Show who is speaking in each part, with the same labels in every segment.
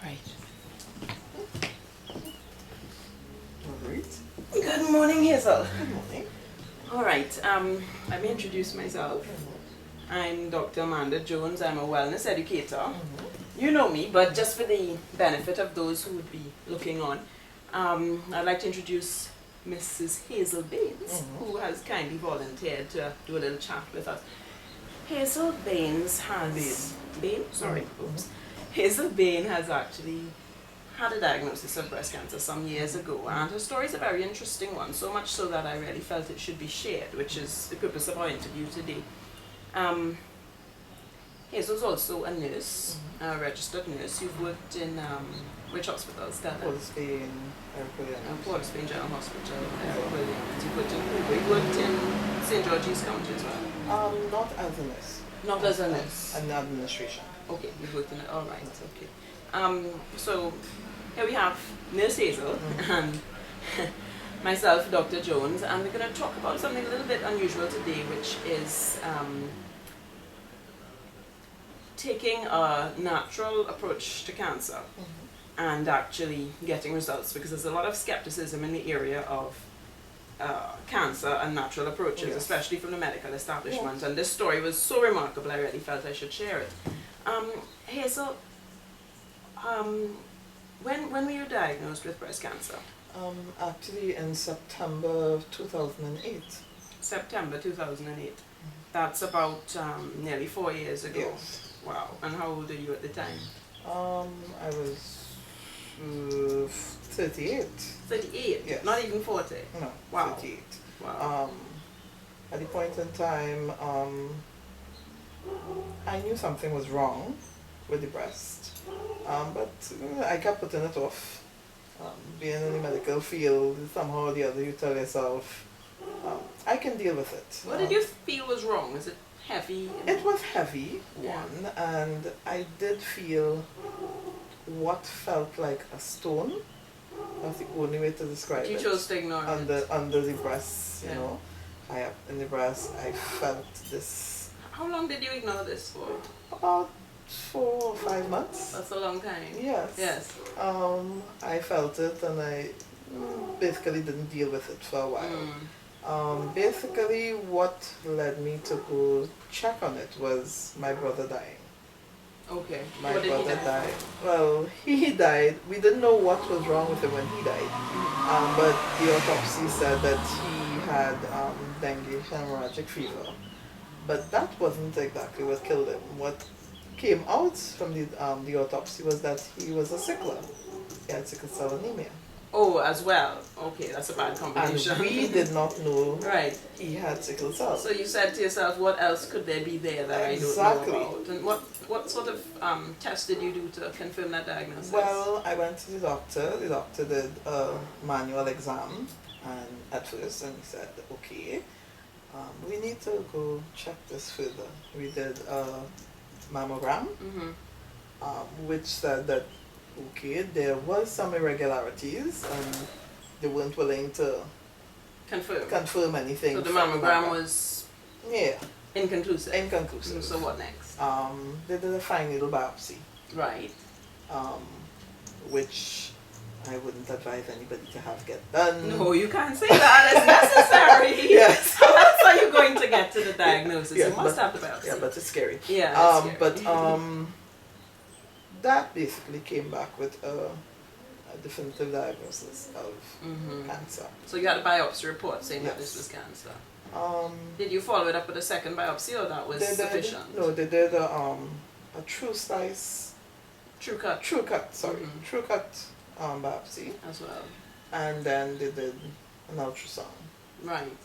Speaker 1: Right.
Speaker 2: All right.
Speaker 1: Good morning, Hazel.
Speaker 2: Good morning.
Speaker 1: All right. Let me introduce myself. I'm Dr. Amanda Jones. I'm a wellness educator. You know me, but just for the benefit of those who would be looking on, I'd like to introduce Mrs. Hazel Baines, who has kindly volunteered to do a little chat with us. Hazel Baines has... Bain? Sorry. Oops. Hazel Bain has actually had a diagnosis of breast cancer some years ago, and her story is a very interesting one, so much so that I really felt it should be shared, which is the purpose of our interview today. Hazel's also a nurse, a registered nurse. You've worked in which hospitals?
Speaker 2: Port Spain,
Speaker 1: Port Spain General Hospital, you worked in St. George's County as well?
Speaker 2: Not as a nurse.
Speaker 1: Not as a nurse?
Speaker 2: An administration.
Speaker 1: Okay, you worked in it, all right, okay. So here we have Nurse Hazel and myself, Dr. Jones, and we're going to talk about something a little bit unusual today, which is taking a natural approach to cancer and actually getting results, because there's a lot of skepticism in the area of cancer and natural approaches, especially from the medical establishment. And this story was so remarkable, I really felt I should share it. Hazel, when were you diagnosed with breast cancer?
Speaker 2: Actually in September 2008.
Speaker 1: September 2008. That's about nearly 4 years ago.
Speaker 2: Yes.
Speaker 1: Wow. And how old are you at the time?
Speaker 2: I was 38.
Speaker 1: 38?
Speaker 2: Yes.
Speaker 1: Not even 40?
Speaker 2: No,
Speaker 1: Wow.
Speaker 2: 38.
Speaker 1: Wow.
Speaker 2: At the point in time, I knew something was wrong with the breast, but I kept putting it off. Being in the medical field, somehow or the other you tell yourself, I can deal with it.
Speaker 1: What did you feel was wrong? Was it heavy?
Speaker 2: It was heavy, one, and I did feel what felt like a stone. That's the only way to describe it.
Speaker 1: You chose to ignore it?
Speaker 2: Under the breast, you know, high up in the breast, I felt this.
Speaker 1: How long did you ignore this for?
Speaker 2: About 4 or 5 months.
Speaker 1: That's a long time.
Speaker 2: Yes.
Speaker 1: Yes.
Speaker 2: I felt it, and I basically didn't deal with it for a while. Basically what led me to go check on it was my brother dying.
Speaker 1: Okay.
Speaker 2: My brother died. Well, he died. We didn't know what was wrong with him when he died. But the autopsy said that he had dengue hemorrhagic fever. But that wasn't exactly what killed him. What came out from the autopsy was that he was a sickler. He had sickle cell anemia.
Speaker 1: Oh, as well. Okay, that's a bad combination.
Speaker 2: And we did not know
Speaker 1: right.
Speaker 2: he had sickle cell.
Speaker 1: So you said to yourself, what else could there be there that I don't know about? And what sort of test did you do to confirm that diagnosis?
Speaker 2: Well, I went to the doctor. The doctor did a manual exam, and at first, and he said, okay, we need to go check this further. We did a mammogram, which said that okay, there was some irregularities, and they weren't willing to confirm anything.
Speaker 1: So the mammogram was inconclusive.
Speaker 2: Inconclusive.
Speaker 1: So what next?
Speaker 2: They did a fine needle biopsy.
Speaker 1: Right.
Speaker 2: Which I wouldn't advise anybody to get done.
Speaker 1: No, you can't say that. It's necessary.
Speaker 2: Yes.
Speaker 1: That's how you're going to get to the diagnosis.
Speaker 2: Yes,
Speaker 1: you must have the biopsy.
Speaker 2: Yeah, but it's scary.
Speaker 1: Yeah, it's scary.
Speaker 2: But that basically came back with a definitive diagnosis of cancer.
Speaker 1: So you had a biopsy report saying that this was cancer. Did you follow it up with a second biopsy, or that was sufficient?
Speaker 2: No, they did a true slice.
Speaker 1: True cut.
Speaker 2: True cut. Sorry, true cut biopsy
Speaker 1: as well.
Speaker 2: And then they did an ultrasound.
Speaker 1: Right.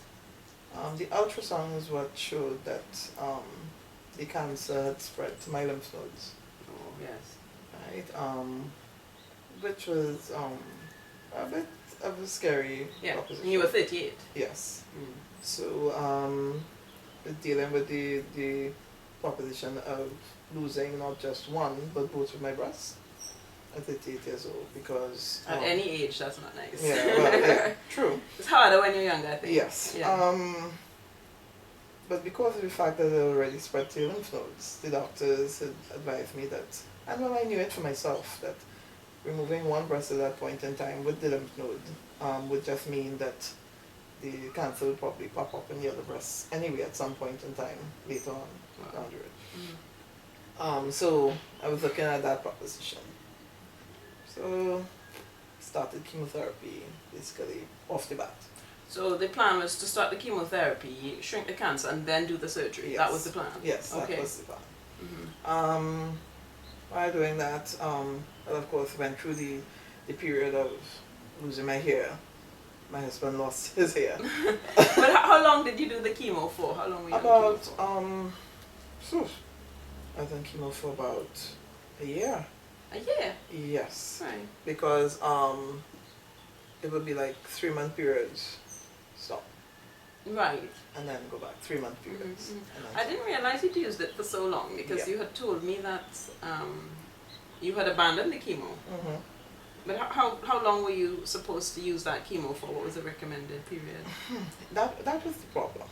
Speaker 2: The ultrasound is what showed that the cancer had spread to my lymph nodes.
Speaker 1: Oh yes.
Speaker 2: Right. Which was a bit of a scary proposition.
Speaker 1: And you were 38.
Speaker 2: Yes. So dealing with the proposition of losing not just one but both of my breasts at 38 years old, because
Speaker 1: at any age that's not nice.
Speaker 2: Yeah, well, yeah, true.
Speaker 1: It's harder when you're younger, I think.
Speaker 2: Yes. Yeah. But because of the fact that it already spread to your lymph nodes, the doctors had advised me that, and well, I knew it for myself, that removing one breast at that point in time with the lymph node would just mean that the cancer would probably pop up in the other breast anyway at some point in time later on down the road. So I was looking at that proposition. So started chemotherapy basically off the bat.
Speaker 1: So the plan was to start the chemotherapy, shrink the cancer, and then do the surgery.
Speaker 2: Yes.
Speaker 1: That was the plan?
Speaker 2: Yes,
Speaker 1: Okay.
Speaker 2: that was the plan. While doing that, I of course went through the period of losing my hair. My husband lost his hair.
Speaker 1: But how long did you do the chemo for? How long were you
Speaker 2: About,
Speaker 1: on chemo for?
Speaker 2: I done chemo for about a year.
Speaker 1: A year?
Speaker 2: Yes.
Speaker 1: Right.
Speaker 2: Because it would be like 3-month periods. Stop.
Speaker 1: Right.
Speaker 2: And then go back 3-month periods. And then
Speaker 1: I didn't realize you'd used it for so long because
Speaker 2: Yeah.
Speaker 1: you had told me that you had abandoned the chemo. But how long were you supposed to use that chemo for? What was the recommended period?
Speaker 2: That was the problem.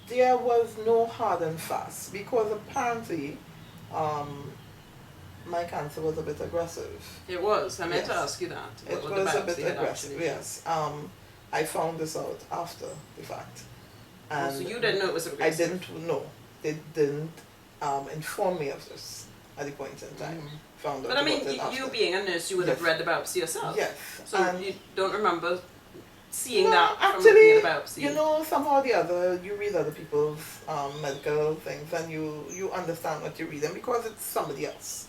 Speaker 2: There was no hard and fast because apparently my cancer was a bit aggressive.
Speaker 1: It was. I meant to
Speaker 2: Yes.
Speaker 1: ask you that.
Speaker 2: It
Speaker 1: what the
Speaker 2: was a
Speaker 1: biopsy
Speaker 2: bit
Speaker 1: had
Speaker 2: aggressive,
Speaker 1: actually
Speaker 2: yes. I found this out after the fact.
Speaker 1: shown. Oh, so you didn't know it was
Speaker 2: I
Speaker 1: aggressive?
Speaker 2: didn't know. They didn't inform me of this at the point in time. Found out
Speaker 1: But I mean,
Speaker 2: about it
Speaker 1: you
Speaker 2: after.
Speaker 1: being a nurse, you would have
Speaker 2: Yes.
Speaker 1: read the biopsy yourself.
Speaker 2: Yes.
Speaker 1: So
Speaker 2: and
Speaker 1: you don't remember seeing
Speaker 2: No,
Speaker 1: that from
Speaker 2: actually,
Speaker 1: looking at the biopsy?
Speaker 2: you know, somehow or the other, you read other people's medical things and you understand what you're reading because it's somebody else.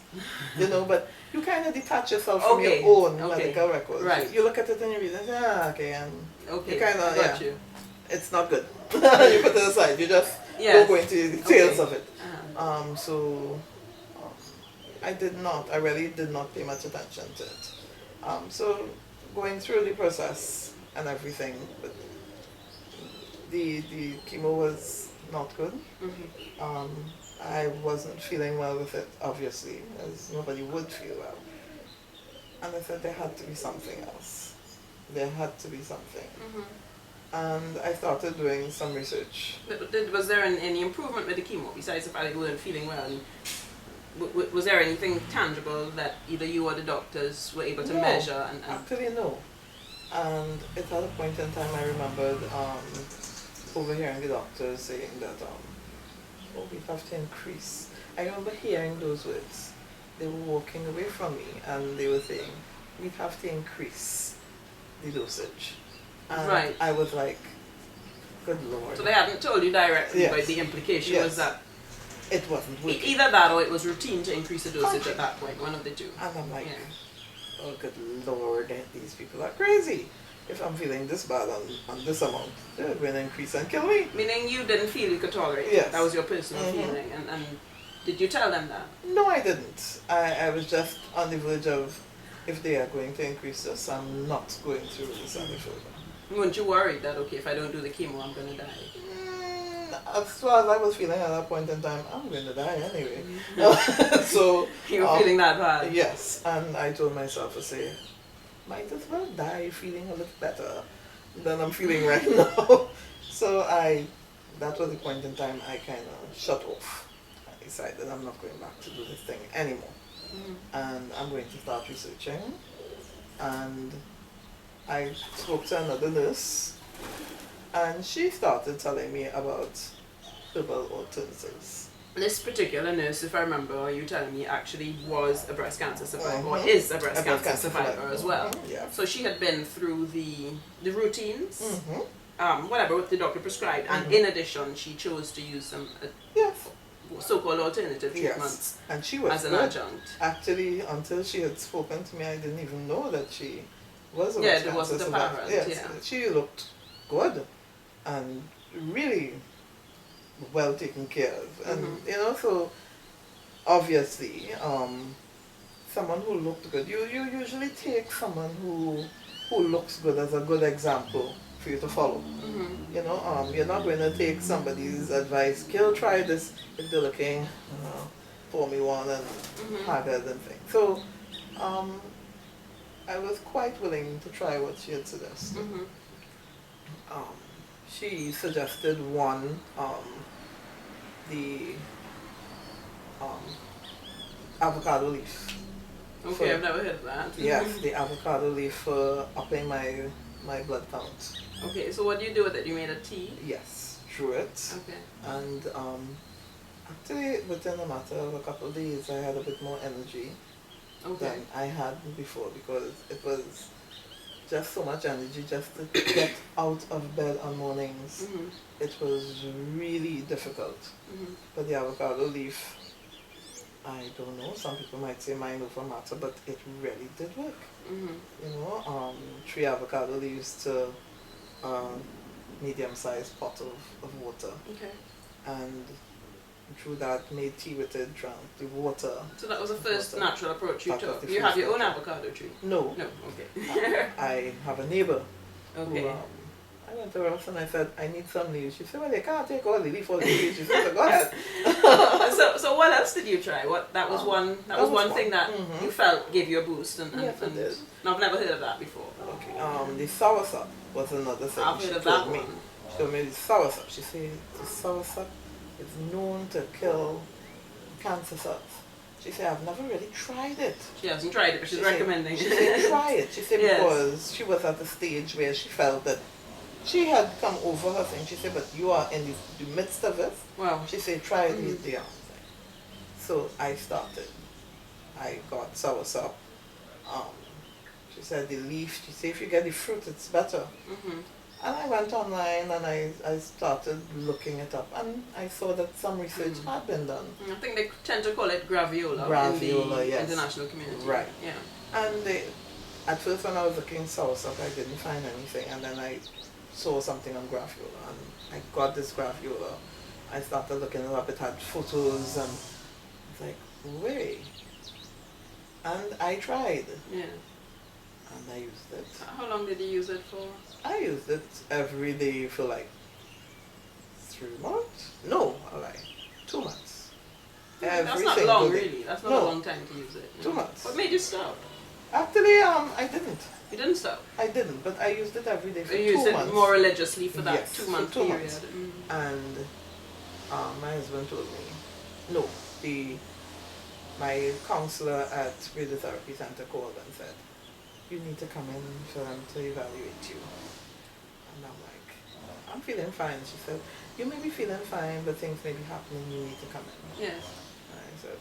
Speaker 2: You know, but you kind of detach yourself from
Speaker 1: Okay,
Speaker 2: your own
Speaker 1: okay,
Speaker 2: medical records.
Speaker 1: right.
Speaker 2: You look at it and you read it, okay, and
Speaker 1: Okay,
Speaker 2: you kinda-
Speaker 1: I got
Speaker 2: yeah.
Speaker 1: you.
Speaker 2: it's not good. You put it aside. You just
Speaker 1: Yes.
Speaker 2: go into the details
Speaker 1: Okay.
Speaker 2: of it. So I really did not pay much attention to it. So going through the process and everything, but the chemo was not good. I wasn't feeling well with it, obviously, as nobody would feel well. And I said there had to be something else. There had to be something. And I started doing some research.
Speaker 1: Was there any improvement with the chemo besides the fact that you weren't feeling well? And was there anything tangible that either you or the doctors were able to
Speaker 2: No,
Speaker 1: measure? And
Speaker 2: Actually, no. And at a point in time, I remembered overhearing the doctors saying that, oh, we have to increase. I remember hearing those words. They were walking away from me and they were saying, we have to increase the dosage. And
Speaker 1: Right.
Speaker 2: I was like, good Lord.
Speaker 1: So they hadn't told you directly,
Speaker 2: Yes.
Speaker 1: but the implication
Speaker 2: Yes.
Speaker 1: was that
Speaker 2: It wasn't working.
Speaker 1: either that or it was routine to increase the dosage at that point, one of the two.
Speaker 2: And I'm like,
Speaker 1: Yeah.
Speaker 2: oh, good Lord, these people are crazy. If I'm feeling this bad on this amount, they're going to increase and kill me.
Speaker 1: Meaning you didn't feel you could tolerate it.
Speaker 2: Yes.
Speaker 1: That was your personal feeling. And did you tell them that?
Speaker 2: No, I didn't. I was just on the verge of, if they are going to increase this, I'm not going through this any further.
Speaker 1: Weren't you worried that, okay, if I don't do the chemo, I'm going to die?
Speaker 2: As far as I was feeling at that point in time, I'm going to die anyway. So
Speaker 1: You were feeling that bad?
Speaker 2: yes, and I told myself, I say, might as well die feeling a little better than I'm feeling right now. So that was the point in time I kind of shut off. I decided I'm not going back to do this thing anymore. And I'm going to start researching. And I spoke to another nurse and she started telling me about herbal alternatives.
Speaker 1: This particular nurse, if I remember, you telling me actually was a breast cancer survivor, or
Speaker 2: Mhm.
Speaker 1: is a breast
Speaker 2: A breast
Speaker 1: cancer
Speaker 2: cancer
Speaker 1: survivor
Speaker 2: survivor.
Speaker 1: as well.
Speaker 2: Yeah.
Speaker 1: So she had been through the routines,
Speaker 2: Mm-hmm.
Speaker 1: whatever what the doctor prescribed, and
Speaker 2: Mhm.
Speaker 1: in addition, she chose to use some
Speaker 2: Yes.
Speaker 1: so-called alternative treatments
Speaker 2: Yes. And she was
Speaker 1: as an
Speaker 2: good.
Speaker 1: adjunct.
Speaker 2: Actually, until she had spoken to me, I didn't even know that she was a
Speaker 1: Yeah,
Speaker 2: breast
Speaker 1: there wasn't
Speaker 2: cancer
Speaker 1: apparent,
Speaker 2: survivor. Yes,
Speaker 1: yeah.
Speaker 2: she looked good and really well taken care of. And you know, so obviously, someone who looked good, you usually take someone who looks good as a good example for you to follow. You know, you're not going to take somebody's advice, "Kill, try this," if they're looking, pour me one and haggard and things. So, I was quite willing to try what she had suggested. She suggested one, the avocado leaf.
Speaker 1: Okay,
Speaker 2: For-
Speaker 1: I've never heard of that.
Speaker 2: Yes, the avocado leaf for upping my blood count.
Speaker 1: Okay, so what do you do with it? You made a tea?
Speaker 2: Yes, through it.
Speaker 1: Okay.
Speaker 2: And actually, within a matter of a couple of days, I had a bit more energy
Speaker 1: Okay.
Speaker 2: than I had before, because it was just so much energy just to get out of bed on mornings.
Speaker 1: Mm-hmm.
Speaker 2: It was really difficult.
Speaker 1: Mm-hmm.
Speaker 2: But the avocado leaf, I don't know, some people might say mind over matter, but it really did work.
Speaker 1: Mm-hmm.
Speaker 2: You know, 3 avocado leaves to a medium-sized pot of water,
Speaker 1: Okay.
Speaker 2: and through that made tea with it, drank the water.
Speaker 1: So that was the first
Speaker 2: Water.
Speaker 1: natural approach you
Speaker 2: That was
Speaker 1: took.
Speaker 2: the
Speaker 1: You have
Speaker 2: first
Speaker 1: your own
Speaker 2: natural.
Speaker 1: avocado tree?
Speaker 2: No,
Speaker 1: No. Okay.
Speaker 2: I have a neighbor
Speaker 1: Okay.
Speaker 2: who, I went to her house and I said, I need some leaves. She said, well, they can't take all the leaf, all the leaves. She said, so go ahead.
Speaker 1: So what else did you try? What that was one
Speaker 2: that was
Speaker 1: one
Speaker 2: one.
Speaker 1: thing that
Speaker 2: Mhm.
Speaker 1: you felt gave you a boost and
Speaker 2: Yes, it did.
Speaker 1: no, I've never heard of that before.
Speaker 2: Okay, the soursop was another thing
Speaker 1: I've
Speaker 2: she
Speaker 1: heard of
Speaker 2: told
Speaker 1: that
Speaker 2: me.
Speaker 1: one.
Speaker 2: She told me the soursop. She said the soursop is known to kill cancer cells. She said, I've never really tried it.
Speaker 1: She hasn't tried it, but she's
Speaker 2: She said-
Speaker 1: recommending.
Speaker 2: She said, try it. She said,
Speaker 1: Yes.
Speaker 2: because she was at a stage where she felt that she had come over her thing. She said, but you are in the midst of it.
Speaker 1: Wow.
Speaker 2: She said, try it
Speaker 1: Mm.
Speaker 2: with the arm thing. So I started. I got soursop. She said the leaf, she said if you get the fruit, it's better.
Speaker 1: Mm-hmm.
Speaker 2: And I went online and I started looking it up, and I saw that some research
Speaker 1: Mm.
Speaker 2: had been done.
Speaker 1: I think they tend to call it graviola, in
Speaker 2: Graviola,
Speaker 1: the
Speaker 2: yes.
Speaker 1: international community.
Speaker 2: Right.
Speaker 1: Yeah.
Speaker 2: And at first when I was looking soursop, I didn't find anything, and then I saw something on graviola, and I got this graviola. I started looking it up, it had photos, and it's like, way. And I tried,
Speaker 1: Yeah.
Speaker 2: and I used it.
Speaker 1: How long did you use it for?
Speaker 2: I used it every day for like 3 months. No, like 2 months.
Speaker 1: That's not
Speaker 2: Every
Speaker 1: long,
Speaker 2: single day.
Speaker 1: really. That's not
Speaker 2: No.
Speaker 1: a long time to use it.
Speaker 2: 2 months.
Speaker 1: What made you stop?
Speaker 2: Actually, I didn't.
Speaker 1: You didn't stop.
Speaker 2: I didn't, but I used it every day for
Speaker 1: You
Speaker 2: 2
Speaker 1: used it
Speaker 2: months.
Speaker 1: more religiously for that
Speaker 2: Yes,
Speaker 1: 2 month
Speaker 2: for 2
Speaker 1: period.
Speaker 2: months.
Speaker 1: Mm.
Speaker 2: And my husband told me, no, my counselor at radiotherapy center called and said, you need to come in for them to evaluate you. And I'm like, I'm feeling fine. She said, you may be feeling fine, but things may be happening, you need to come in.
Speaker 1: Yes.
Speaker 2: And I said,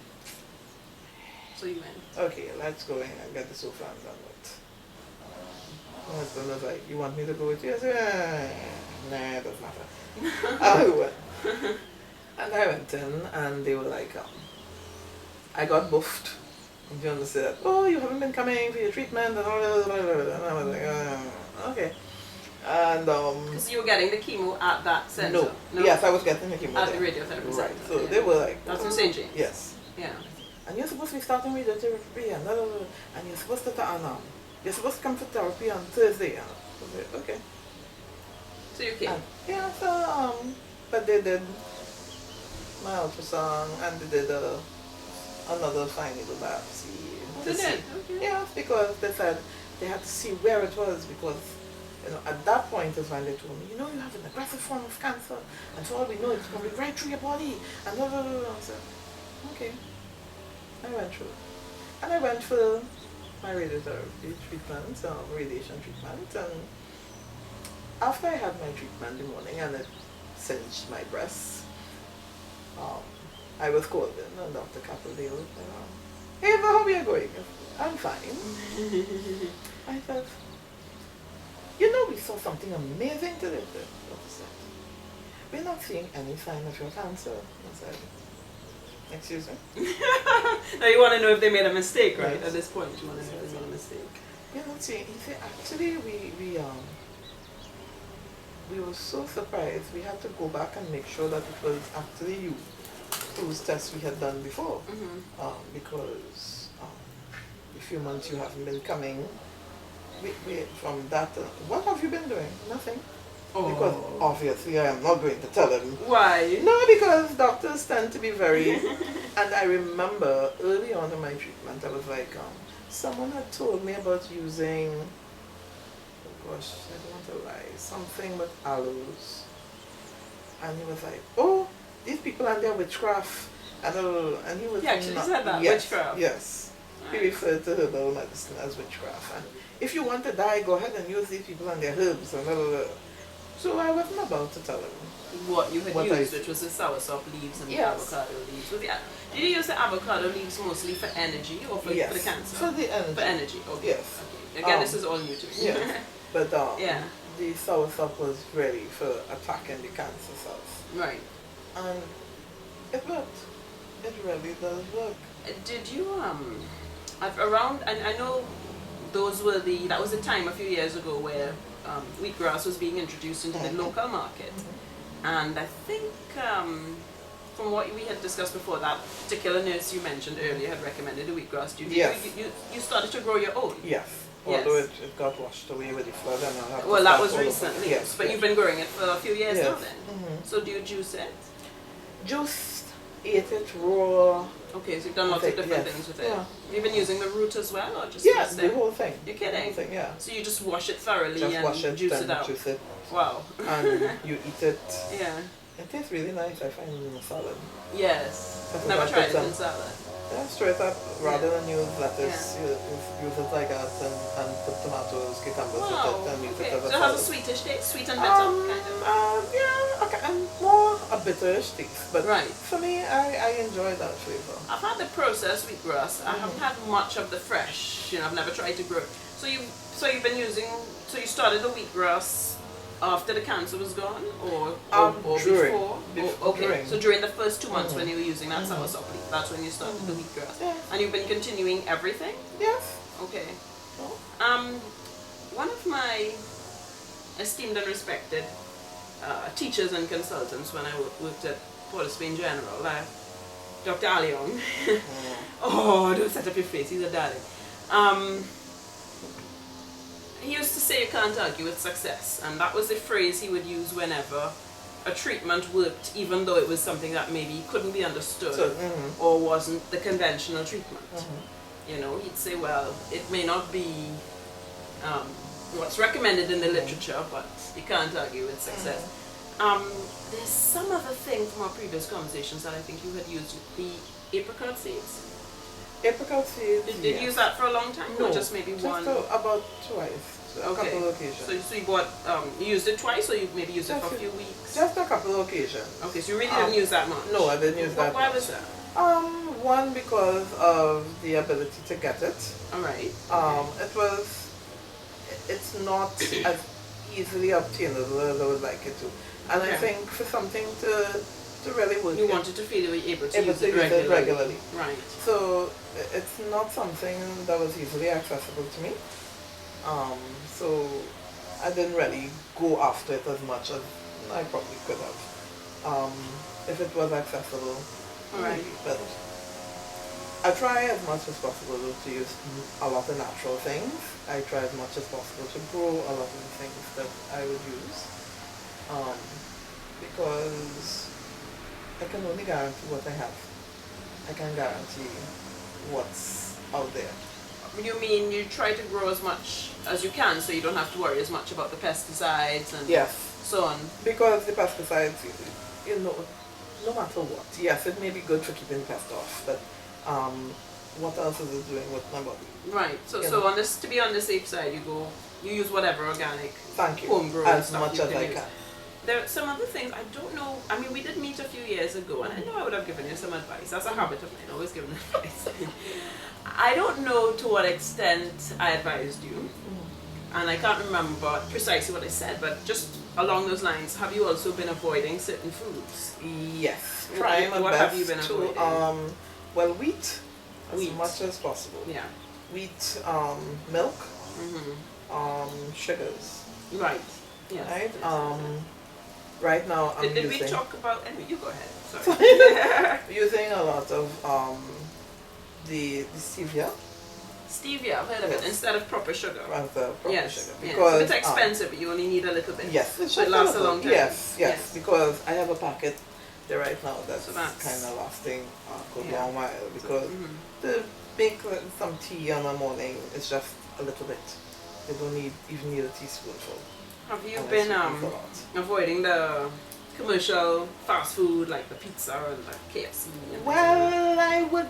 Speaker 1: So you went.
Speaker 2: okay, let's go in and get the sofa and done with. My husband was like, you want me to go with you? I said, nah, it doesn't matter. I went. And I went in, and they were like, I got buffed. And John said, oh, you haven't been coming for your treatment, and all that. And I was like, okay. And,
Speaker 1: Because you were getting the chemo at that center.
Speaker 2: no. Yes, I was getting the chemo
Speaker 1: At
Speaker 2: there.
Speaker 1: the radiotherapy
Speaker 2: Right,
Speaker 1: center.
Speaker 2: so
Speaker 1: yeah.
Speaker 2: they were like,
Speaker 1: That's in St. James.
Speaker 2: yes.
Speaker 1: Yeah.
Speaker 2: And you're supposed to be starting radiotherapy, and and you're supposed to, you're supposed to come for therapy on Thursday. And I was like, okay.
Speaker 1: So you came.
Speaker 2: And, yeah, so, but they did my ultrasound, and they did another fine needle biopsy.
Speaker 1: Oh,
Speaker 2: to
Speaker 1: they
Speaker 2: see.
Speaker 1: did? Okay.
Speaker 2: Yeah, because they said they had to see where it was, because at that point is when they told me, you have an aggressive form of cancer, and so all we know it's going to be right through your body, and blah, blah, blah, blah. I said, okay. I went through. And I went for my radiotherapy treatment, radiation treatment, and after I had my treatment in the morning and it singed my breasts, I was called in, and Dr. Capaldale said, hey, how are you going? I'm fine. I said, we saw something amazing today. The doctor said, we're not seeing any sign of your cancer. I said, excuse me?
Speaker 1: Now you want to know if they made a mistake, right?
Speaker 2: Right.
Speaker 1: At this point, you want to know if they made a mistake.
Speaker 2: We're not seeing. He said, actually, we were so surprised. We had to go back and make sure that it was actually you whose tests we had done before.
Speaker 1: Mm-hmm.
Speaker 2: Because a few months you haven't been coming. From that, what have you been doing? Nothing.
Speaker 1: Oh.
Speaker 2: Because obviously I am not going to tell him.
Speaker 1: Why?
Speaker 2: No, because doctors tend to be very... And I remember early on in my treatment, I was like, someone had told me about using, oh gosh, I don't want to lie, something with aloes. And he was like, oh, these people and their witchcraft, And he was
Speaker 1: He actually
Speaker 2: not,
Speaker 1: said that,
Speaker 2: yes,
Speaker 1: witchcraft.
Speaker 2: Yes. He
Speaker 1: Right.
Speaker 2: referred to herbal medicine as witchcraft. And if you want to die, go ahead and use these people and their herbs and blah, blah, blah. So I wasn't about to tell him.
Speaker 1: What you had
Speaker 2: What
Speaker 1: used,
Speaker 2: I-
Speaker 1: which was the soursop leaves and the
Speaker 2: Yes.
Speaker 1: avocado leaves. Did you use the avocado leaves mostly for energy or for
Speaker 2: Yes.
Speaker 1: the cancer?
Speaker 2: For the energy.
Speaker 1: For energy, okay.
Speaker 2: Yes.
Speaker 1: Okay. Again, this is all new to me.
Speaker 2: Yes. But
Speaker 1: Yeah.
Speaker 2: the soursop was really for attacking the cancer cells.
Speaker 1: Right.
Speaker 2: And it worked. It really does work.
Speaker 1: Did you around? And I know that was a time a few years ago where wheatgrass was being introduced into the local market, and I think from what we had discussed before, that particular nurse you mentioned earlier had recommended the wheatgrass.
Speaker 2: Yes.
Speaker 1: You started to grow your own.
Speaker 2: Yes.
Speaker 1: Yes.
Speaker 2: Although it got washed away with the flood and I have to
Speaker 1: Well, that
Speaker 2: start
Speaker 1: was
Speaker 2: all over.
Speaker 1: recently.
Speaker 2: Yes.
Speaker 1: But you've been growing it for a few years
Speaker 2: Yes.
Speaker 1: now then. So do you juice it?
Speaker 2: Juiced, ate it raw.
Speaker 1: Okay, so you've done lots of different things with it.
Speaker 2: Yeah.
Speaker 1: You've been using the root as well, or just
Speaker 2: Yes,
Speaker 1: the
Speaker 2: the
Speaker 1: stem?
Speaker 2: whole thing.
Speaker 1: You're
Speaker 2: The whole
Speaker 1: kidding?
Speaker 2: thing, yeah.
Speaker 1: So you just wash it thoroughly
Speaker 2: Just
Speaker 1: and
Speaker 2: wash it,
Speaker 1: juice
Speaker 2: then
Speaker 1: it out.
Speaker 2: juice it,
Speaker 1: Wow.
Speaker 2: and you eat it.
Speaker 1: Yeah.
Speaker 2: It tastes really nice. I find it in a salad.
Speaker 1: Yes.
Speaker 2: That's
Speaker 1: Never
Speaker 2: what I
Speaker 1: tried
Speaker 2: put
Speaker 1: it in
Speaker 2: some-
Speaker 1: salad.
Speaker 2: Yeah, straight up. Rather than use lettuce, you use it like that and put tomatoes, cucumbers with
Speaker 1: Wow.
Speaker 2: it and use
Speaker 1: Okay.
Speaker 2: it as a
Speaker 1: So it has a
Speaker 2: salad.
Speaker 1: sweetish taste, sweet and bitter kind of.
Speaker 2: Yeah, okay, and more a bitterish taste. But
Speaker 1: Right.
Speaker 2: for me, I enjoy that flavor.
Speaker 1: I've had the processed wheatgrass. I haven't had much of the fresh. I've never tried to grow it. So you've been using. So you started the wheatgrass after the cancer was gone, or
Speaker 2: during.
Speaker 1: before? Okay.
Speaker 2: During.
Speaker 1: So during the first 2 months when you were using that soursop leaf, that's when you started the wheatgrass.
Speaker 2: Yeah.
Speaker 1: And you've been continuing everything.
Speaker 2: Yes.
Speaker 1: Okay.
Speaker 2: Oh.
Speaker 1: One of my esteemed and respected teachers and consultants when I worked at Port of Spain General, Dr. Aliong. Oh, don't set up your face, he's a darling. He used to say you can't argue with success, and that was the phrase he would use whenever a treatment worked, even though it was something that maybe couldn't be understood
Speaker 2: So,
Speaker 1: or wasn't the conventional treatment. He'd say, well, it may not be what's recommended in the literature, but you can't argue with success. There's some other thing from our previous conversations that I think you had used, the apricot seeds.
Speaker 2: Apricot seeds.
Speaker 1: Did you use that for a long time, or just maybe one?
Speaker 2: About twice, a couple of occasions.
Speaker 1: So you bought, you used it twice, or you maybe used it for a
Speaker 2: Just
Speaker 1: few weeks?
Speaker 2: Just a couple of occasions.
Speaker 1: Okay, so you really didn't use that much?
Speaker 2: No, I didn't use that
Speaker 1: Why
Speaker 2: much.
Speaker 1: was that?
Speaker 2: One, because of the ability to get it.
Speaker 1: Alright.
Speaker 2: It's not as easily obtainable as I would like it to. And I
Speaker 1: Okay.
Speaker 2: think for something to really work,
Speaker 1: You wanted to feel you were able to
Speaker 2: able
Speaker 1: use
Speaker 2: to
Speaker 1: it
Speaker 2: use it
Speaker 1: regularly.
Speaker 2: regularly.
Speaker 1: Right.
Speaker 2: So it's not something that was easily accessible to me. So I didn't really go after it as much as I probably could have. If it was accessible,
Speaker 1: Alright.
Speaker 2: maybe. But I try as much as possible to use a lot of natural things. I try as much as possible to grow a lot of the things that I would use. Because I can only guarantee what I have. I can't guarantee what's out there.
Speaker 1: You mean you try to grow as much as you can so you don't have to worry as much about the pesticides and
Speaker 2: Yes.
Speaker 1: so on?
Speaker 2: Because the pesticides, no matter what, yes, it may be good for keeping pests off, but what else is it doing with my body?
Speaker 1: Right. So
Speaker 2: You
Speaker 1: so
Speaker 2: know.
Speaker 1: on this, to be on the safe side, you use whatever organic
Speaker 2: Thank you.
Speaker 1: homegrown
Speaker 2: As
Speaker 1: stuff
Speaker 2: much
Speaker 1: you
Speaker 2: as
Speaker 1: can
Speaker 2: I
Speaker 1: use.
Speaker 2: can.
Speaker 1: There are some other things I don't know. I mean, we did meet a few years ago, and I know I would have given you some advice. That's a habit of mine, always giving advice. I don't know to what extent I advised you, and I can't remember precisely what I said, but just along those lines, have you also been avoiding certain foods?
Speaker 2: Yes. Trying my
Speaker 1: What
Speaker 2: best
Speaker 1: have you been
Speaker 2: to
Speaker 1: avoiding?
Speaker 2: wheat as
Speaker 1: Wheat.
Speaker 2: much as possible.
Speaker 1: Yeah.
Speaker 2: Wheat, milk,
Speaker 1: Mm-hmm.
Speaker 2: sugars.
Speaker 1: Right. Yes.
Speaker 2: Right?
Speaker 1: yes.
Speaker 2: Right now I'm
Speaker 1: Did we
Speaker 2: using
Speaker 1: talk about? Anyway, you go ahead. Sorry.
Speaker 2: using a lot of the stevia
Speaker 1: Stevia, I've heard of it.
Speaker 2: Yes.
Speaker 1: Instead of proper sugar.
Speaker 2: as the proper
Speaker 1: Yes.
Speaker 2: sugar
Speaker 1: Yes.
Speaker 2: because
Speaker 1: It's expensive, but you only need a little bit.
Speaker 2: yes, it's
Speaker 1: So it
Speaker 2: just
Speaker 1: lasts a
Speaker 2: little.
Speaker 1: long time.
Speaker 2: Yes, because I have a packet there right now that's,
Speaker 1: So that's-
Speaker 2: kind of lasting a good
Speaker 1: Yeah.
Speaker 2: long while because
Speaker 1: Mhm.
Speaker 2: to make some tea in the morning is just a little bit. You don't even need a teaspoonful.
Speaker 1: Have you
Speaker 2: unless
Speaker 1: been
Speaker 2: you use a lot.
Speaker 1: avoiding the commercial fast food like the pizza or the KFC? And
Speaker 2: Well, I would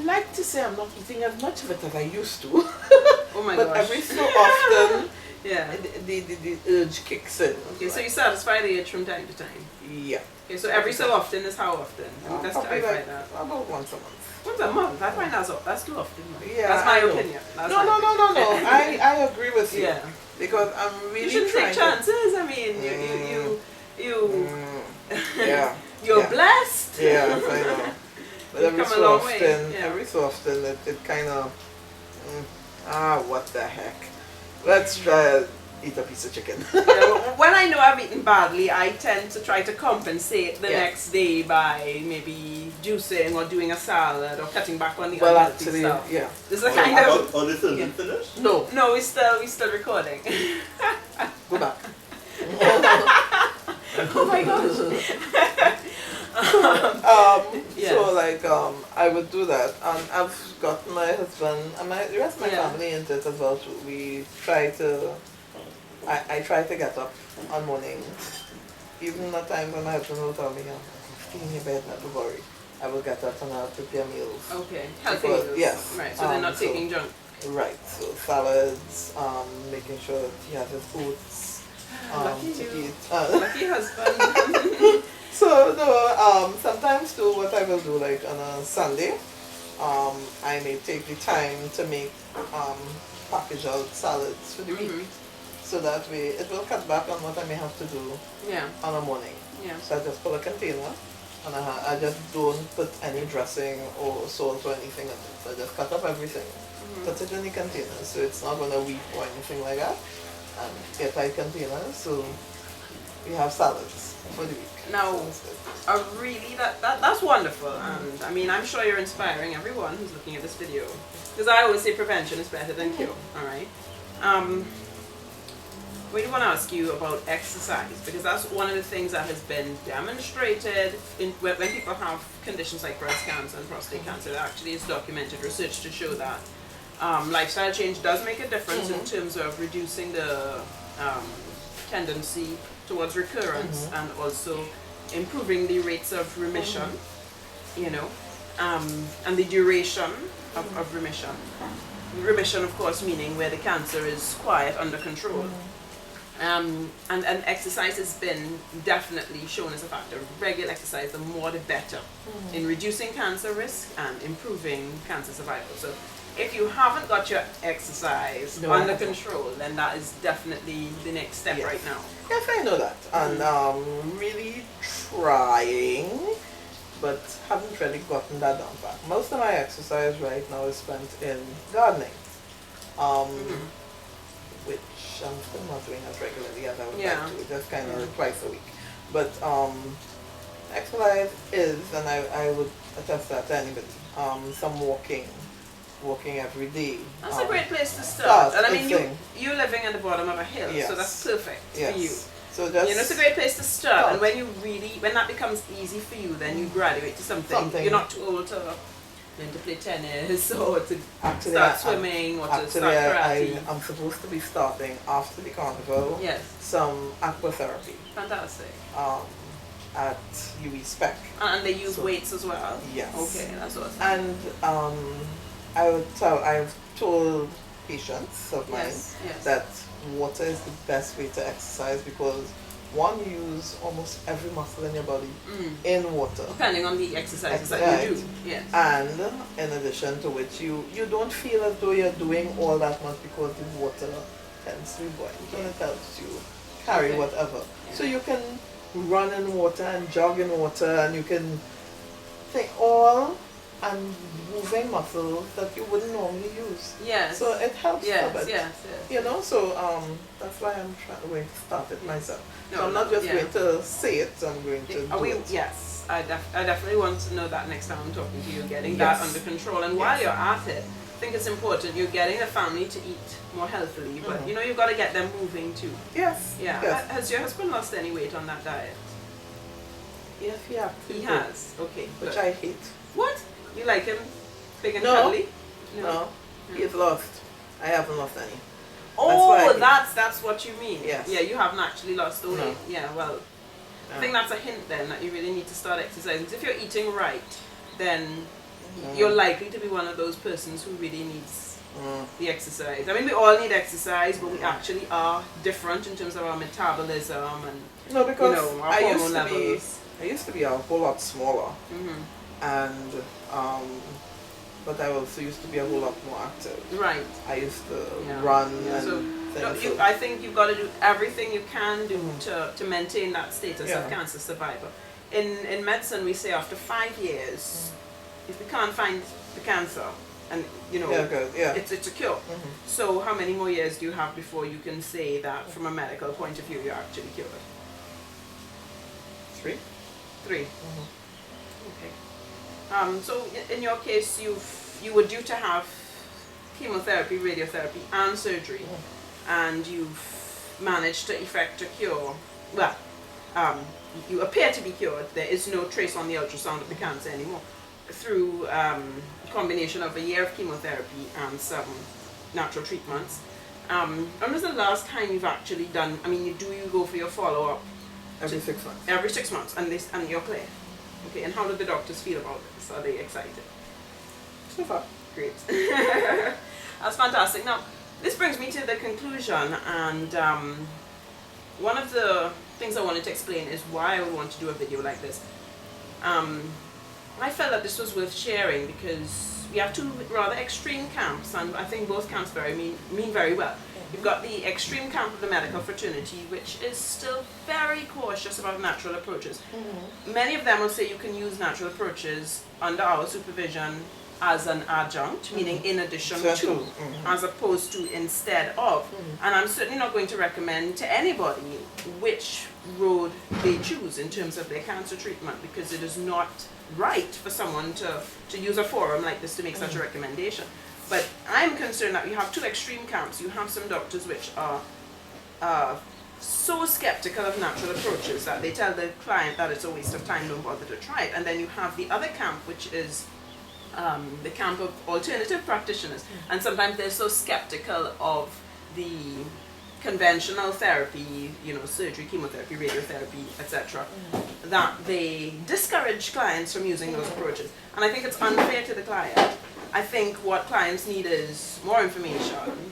Speaker 2: like to say I'm not eating as much of it as I used to.
Speaker 1: oh my
Speaker 2: But
Speaker 1: gosh.
Speaker 2: every so often,
Speaker 1: yeah.
Speaker 2: the urge kicks in.
Speaker 1: Okay, so you satisfy the itch from time to time.
Speaker 2: Yeah.
Speaker 1: Okay, so every so often is how often? Let's
Speaker 2: Probably
Speaker 1: clarify
Speaker 2: like
Speaker 1: that.
Speaker 2: about once a month.
Speaker 1: Once a month. I find that's too often.
Speaker 2: Yeah,
Speaker 1: That's my
Speaker 2: I know.
Speaker 1: opinion. That's
Speaker 2: No,
Speaker 1: my
Speaker 2: no, no, no, no.
Speaker 1: opinion.
Speaker 2: I agree with you.
Speaker 1: Yeah.
Speaker 2: Because I'm really
Speaker 1: You shouldn't
Speaker 2: trying
Speaker 1: take chances. I mean,
Speaker 2: yeah.
Speaker 1: you're
Speaker 2: Yeah.
Speaker 1: blessed.
Speaker 2: Yes, I know. But
Speaker 1: You've
Speaker 2: every
Speaker 1: come a
Speaker 2: so
Speaker 1: long way,
Speaker 2: often,
Speaker 1: yeah.
Speaker 2: every so often, it kind of, what the heck? Let's try eat a piece of chicken.
Speaker 1: When I know I've eaten badly, I tend to try to compensate the
Speaker 2: Yeah.
Speaker 1: next day by maybe juicing or doing a salad or cutting back on the
Speaker 2: Well,
Speaker 1: unhealthy
Speaker 2: actually,
Speaker 1: stuff.
Speaker 2: yeah.
Speaker 1: This is a kind of
Speaker 3: Oh, this isn't
Speaker 1: Yeah.
Speaker 3: finished?
Speaker 2: No,
Speaker 1: no, we still recording.
Speaker 2: go back.
Speaker 1: Oh my gosh. Yes.
Speaker 2: So like I would do that, and I've got my husband and the rest of my
Speaker 1: Yeah.
Speaker 2: family into it as well too. We try to, I try to get up on mornings, even at times when my husband will tell me, stay in your bed, not to worry. I will get up and I'll prepare meals.
Speaker 1: Okay, healthy
Speaker 2: Because-
Speaker 1: meals.
Speaker 2: yes.
Speaker 1: Right, so they're not
Speaker 2: So-
Speaker 1: taking junk.
Speaker 2: Right, so salads, making sure that he has his oats
Speaker 1: Lucky
Speaker 2: to
Speaker 1: you.
Speaker 2: eat.
Speaker 1: Lucky husband.
Speaker 2: So no, sometimes too, what I will do, like on a Sunday, I may take the time to make package out salads for the week,
Speaker 1: Mhm.
Speaker 2: so that way it will cut back on what I may have to do
Speaker 1: Yeah,
Speaker 2: on a morning.
Speaker 1: yeah.
Speaker 2: So I just pull a container, and I just don't put any dressing or salt or anything in it. So I just cut up everything, put it in the container, so it's not gonna weep or anything like that. And airtight containers, so we have salads for the week.
Speaker 1: Now,
Speaker 2: So it's good.
Speaker 1: that's wonderful, and I mean, I'm sure you're inspiring everyone who's looking at this video, because I always say prevention is better than cure. All right. We want to ask you about exercise, because that's one of the things that has been demonstrated when people have conditions like breast cancer and prostate cancer. There actually is documented research to show that lifestyle change does make a difference in terms of reducing the tendency towards recurrence and also improving the rates of remission, you know, and the duration of remission. Remission, of course, meaning where the cancer is quiet, under control. And exercise has been definitely shown as a factor. Regular exercise, the more the better in reducing cancer risk and improving cancer survival. So if you haven't got your exercise
Speaker 2: No, I
Speaker 1: under
Speaker 2: haven't.
Speaker 1: control, then that is definitely the next step
Speaker 2: Yes.
Speaker 1: right now.
Speaker 2: Yes, I know that, and really trying, but haven't really gotten that down pat. Most of my exercise right now is spent in gardening, which I'm still not doing as regularly as I would
Speaker 1: Yeah.
Speaker 2: like to, just kind of twice a week. But exercise is, and I would attest that to anybody, some walking every day.
Speaker 1: That's a great place to start. And I mean,
Speaker 2: thing.
Speaker 1: you're living at the bottom of a hill,
Speaker 2: Yes.
Speaker 1: so that's perfect for you.
Speaker 2: So just
Speaker 1: You know, it's a great place to start.
Speaker 2: Start.
Speaker 1: And when that becomes easy for you, then you graduate to something.
Speaker 2: Something.
Speaker 1: You're not too old to learn to play tennis or to
Speaker 2: Actually,
Speaker 1: start swimming or to
Speaker 2: Actually,
Speaker 1: start karate.
Speaker 2: I'm supposed to be starting after the carnival
Speaker 1: Yes,
Speaker 2: some aquatherapy
Speaker 1: fantastic.
Speaker 2: at UE Spec.
Speaker 1: And they use
Speaker 2: So-
Speaker 1: weights as well.
Speaker 2: Yes.
Speaker 1: Okay, that's awesome.
Speaker 2: And I've told patients of mine
Speaker 1: Yes, yes.
Speaker 2: that water is the best way to exercise because one, you use almost every muscle in your body in water.
Speaker 1: Depending on the exercises that you do. Yes.
Speaker 2: And in addition to which, you don't feel as though you're doing all that much because the water tends to be boiling and it helps you carry
Speaker 1: Okay.
Speaker 2: whatever.
Speaker 1: Yeah.
Speaker 2: So you can run in water and jog in water and you can think all and moving muscles that you wouldn't normally use.
Speaker 1: Yes.
Speaker 2: So it helps
Speaker 1: yes,
Speaker 2: a bit.
Speaker 1: yes, yes.
Speaker 2: You know, so that's why I'm going to start it myself.
Speaker 1: No,
Speaker 2: so I'm not just
Speaker 1: yeah.
Speaker 2: going to say it, I'm going to
Speaker 1: Are
Speaker 2: do
Speaker 1: we,
Speaker 2: it.
Speaker 1: yes, I definitely want to know that next time I'm talking to you, getting
Speaker 2: Yes.
Speaker 1: that under control. And while
Speaker 2: Yes.
Speaker 1: you're at it, I think it's important you're getting the family to eat more healthily, but you know you've got to get them moving too.
Speaker 2: Yes.
Speaker 1: Yeah.
Speaker 2: Yes.
Speaker 1: Has your husband lost any weight on that diet?
Speaker 2: Yes, yeah.
Speaker 1: He has. Okay.
Speaker 2: Which
Speaker 1: good.
Speaker 2: I hate.
Speaker 1: What? You like him big and
Speaker 2: No.
Speaker 1: cuddly?
Speaker 2: No, he's lost. I haven't lost any.
Speaker 1: Oh,
Speaker 2: why I-
Speaker 1: that's what you mean.
Speaker 2: Yes.
Speaker 1: Yeah, you haven't actually lost the weight.
Speaker 2: No.
Speaker 1: Yeah, well, I think that's a hint then that you really need to start exercising. 'Cause if you're eating right, then you're likely to be one of those persons who really needs the exercise. I mean, we all need exercise, but we actually are different in terms of our metabolism and
Speaker 2: No, because
Speaker 1: our hormone levels.
Speaker 2: I used to be a whole lot smaller, and but I also used to be a whole lot more active.
Speaker 1: Right.
Speaker 2: I used to run and
Speaker 1: So
Speaker 2: things.
Speaker 1: I think you've got to do everything you can do to maintain that status of cancer survivor. In medicine, we say after 5 years, if we can't find the cancer, and it's a cure. So how many more years do you have before you can say that from a medical point of view you're actually cured?
Speaker 2: 3.
Speaker 1: 3. Okay. So in your case, you were due to have chemotherapy, radiotherapy, and surgery, and you've managed to effect a cure. Well, you appear to be cured. There is no trace on the ultrasound of the cancer anymore, through a combination of a year of chemotherapy and some natural treatments. When was the last time you've actually done? I mean, do you go for your follow-up?
Speaker 2: Every 6 months.
Speaker 1: Every 6 months, and you're clear. Okay, and how do the doctors feel about this? Are they excited?
Speaker 2: So far.
Speaker 1: Great. That's fantastic. Now, this brings me to the conclusion, and one of the things I wanted to explain is why I would want to do a video like this. I felt that this was worth sharing because we have two rather extreme camps, and I think both camps mean very well. You've got the extreme camp of the medical fraternity, which is still very cautious about natural approaches. Many of them will say you can use natural approaches under our supervision as an adjunct, meaning in addition to, as opposed to instead of. And I'm certainly not going to recommend to anybody which road they choose in terms of their cancer treatment, because it is not right for someone to use a forum like this to make such a recommendation. But I'm concerned that you have two extreme camps. You have some doctors which are so skeptical of natural approaches that they tell the client that it's a waste of time, don't bother to try it. And then you have the other camp, which is the camp of alternative practitioners. And sometimes they're so skeptical of the conventional therapy, surgery, chemotherapy, radiotherapy, etc., that they discourage clients from using those approaches. And I think it's unfair to the client. I think what clients need is more information,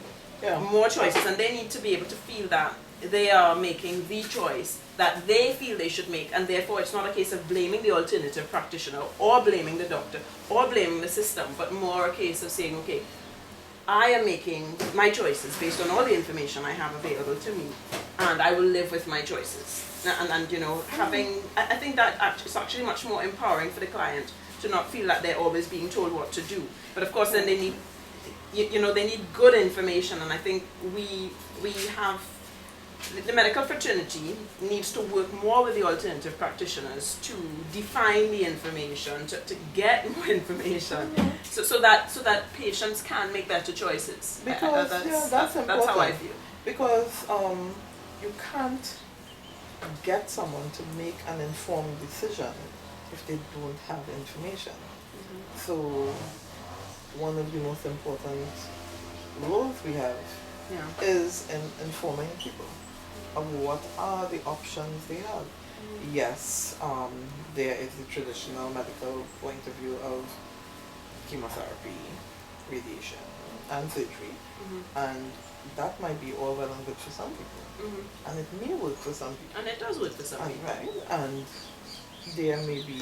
Speaker 1: more choices, and they need to be able to feel that they are making the choice that they feel they should make, and therefore it's not a case of blaming the alternative practitioner or blaming the doctor or blaming the system, but more a case of saying, okay, I am making my choices based on all the information I have available to me, and I will live with my choices. And I think that it's actually much more empowering for the client to not feel that they're always being told what to do. But of course, then they need, they need good information, and I think we have, the medical fraternity needs to work more with the alternative practitioners to define the information, to get more information, so that patients can make better choices.
Speaker 2: Because that's important.
Speaker 1: That's how I feel.
Speaker 2: Because you can't get someone to make an informed decision if they don't have information. So one of the most important roles we have is in informing people of what are the options they have. Yes, there is the traditional medical point of view of chemotherapy, radiation, and surgery, and that might be all well and good for some people, and it may work for some people.
Speaker 1: And it does work for some people.
Speaker 2: Right, and there may be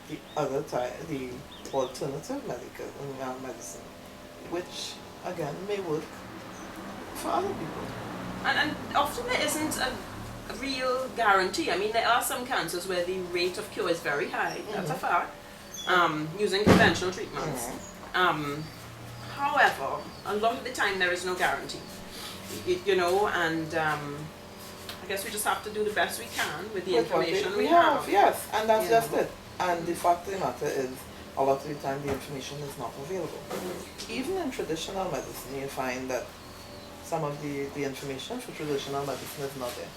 Speaker 2: the other type, the alternative medicine, which again may work for other people.
Speaker 1: And often there isn't a real guarantee. I mean, there are some cancers where the rate of cure is very high. That's a fact. Using conventional treatments. However, a lot of the time there is no guarantee. And I guess we just have to do the best we can with the information we have.
Speaker 2: Yes, and that's just it. And the fact of the matter is, a lot of the time the information is not available. Even in traditional medicine, you find that some of the information for traditional medicine is not there.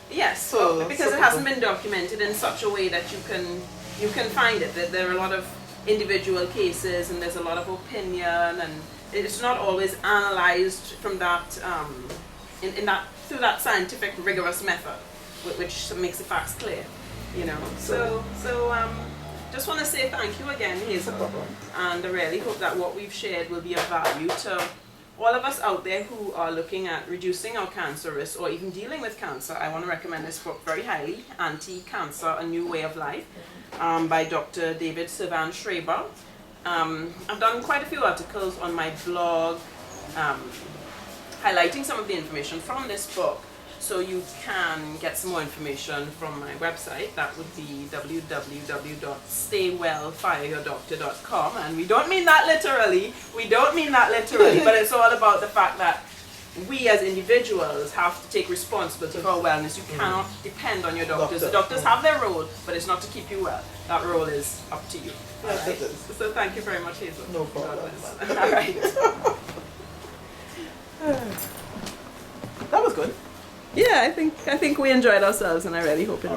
Speaker 1: Yes, because it hasn't been documented in such a way that you can find it. That there are a lot of individual cases, and there's a lot of opinion, and it's not always analyzed from that through that scientific rigorous method, which makes the facts clear. you know. So just want to say thank you again, Hazel, and I really hope that what we've shared will be of value to all of us out there who are looking at reducing our cancer risk or even dealing with cancer. I want to recommend this book very highly, Anti-Cancer, A New Way of Life, by Dr. David Servan-Schreiber. I've done quite a few articles on my blog highlighting some of the information from this book, so you can get some more information from my website. That would be www.staywellfireyourdoctor.com, and we don't mean that literally, but it's all about the fact that we as individuals have to take responsibility for our wellness. You cannot depend on your doctors. The doctors have their role, but it's not to keep you well. That role is up to you.
Speaker 2: Yes,
Speaker 1: right?
Speaker 2: it is.
Speaker 1: So thank you very much, Hazel.
Speaker 2: No problem.
Speaker 1: All right.
Speaker 2: That was good.
Speaker 1: Yeah, I think we enjoyed ourselves, and I really hope it.